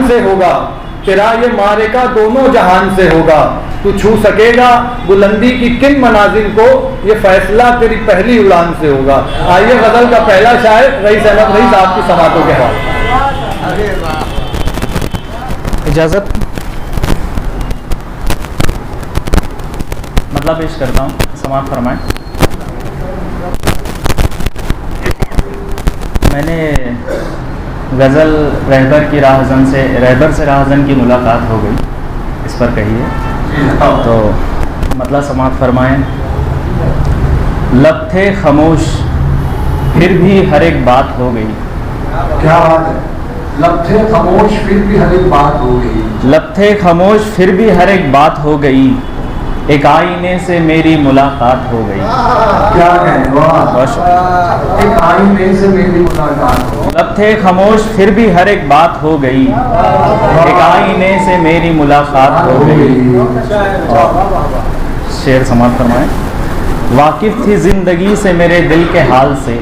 जान से होगा, तेरा ये मारेका दोनों जहान से होगा। तू छू सकेगा बुलंदी की किन मनाजिल को, ये फैसला तेरी पहली उड़ान से होगा। आइए गजल का पहला शायर रईस अहमद रईस आपकी समातों के हवाले। इजाज़त, मतलब पेश करता हूँ, समात फरमाएं। मैंने गज़ल रहबर से राहज़न की मुलाकात हो गई, इस पर कहिए तो मतलब समात फरमाएं। लब थे खामोश फिर भी हर एक बात हो गई। क्या बात है, लब थे खामोश फिर भी हर एक बात हो गई। लब थे खामोश फिर भी हर एक बात हो गई, एक आईने से मेरी मुलाकात हो गई। क्या कहें, वाह, एक आईने से मेरी मुलाकात हो। लब थे खामोश फिर भी हर एक बात हो गई, एक आईने से मेरी मुलाकात हो गई। शेर समाप्त फरमाएं। वाकिफ थी जिंदगी से मेरे दिल के हाल से,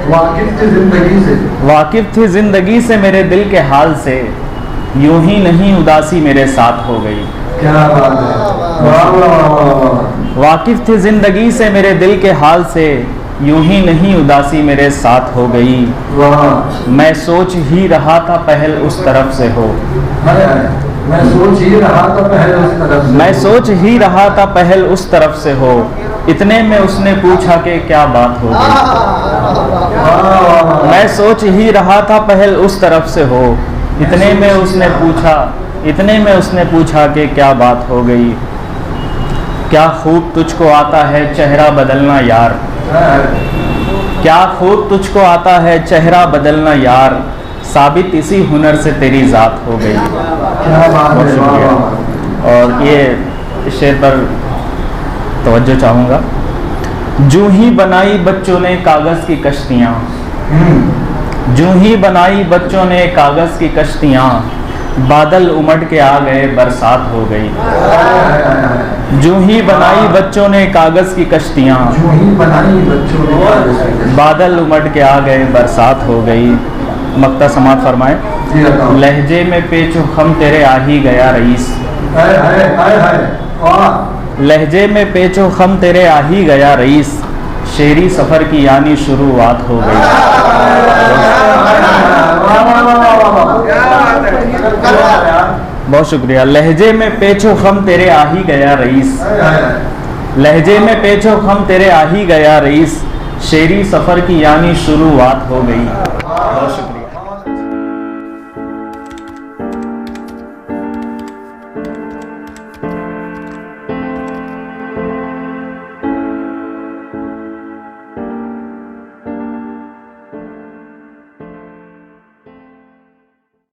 वाकिफ थी जिंदगी से, वाकिफ थी जिंदगी से मेरे दिल के हाल से, यूं ही नहीं उदासी मेरे साथ हो गई। क्या बात है, वाह। वाकिफ थी जिंदगी से मेरे दिल के हाल से, यूं ही नहीं उदासी मेरे साथ हो गई। मैं सोच ही रहा था पहल उस तरफ से हो, मैं सोच ही रहा था पहल उस तरफ से, मैं सोच ही रहा था पहल उस तरफ से हो, इतने में उसने पूछा कि क्या बात हो गई। मैं सोच ही रहा था पहल उस तरफ से हो, इतने में उसने पूछा कि क्या बात हो गई। क्या खूब तुझको आता है चेहरा बदलना यार, क्या खूब तुझको आता है चेहरा बदलना यार, साबित इसी हुनर से तेरी ज़ात हो गई। बहुत शुक्रिया। और ये इस शेर पर तवज्जो चाहूँगा। जूं ही बनाई बच्चों ने कागज़ की कश्तियाँ, जूं ही बनाई बच्चों ने कागज़ की कश्तियाँ, बादल उमड़ के आ गए बरसात हो गई। जूं ही बनाई बच्चों ने कागज़ की कश्तियाँ, बादल उमड़ के आ गए बरसात हो गई। मक्ता समात फरमाए। लहजे में पेचो खम तेरे आ ही गया रईस, लहजे में पेचो खम तेरे आ ही गया रईस, शेरी सफ़र की यानी शुरुआत हो गई। बहुत शुक्रिया। लहजे में पेचो खम तेरे आ ही गया रईस, लहजे में पेचो खम तेरे आ ही गया रईस, शेरी सफ़र की यानी शुरुआत हो गई।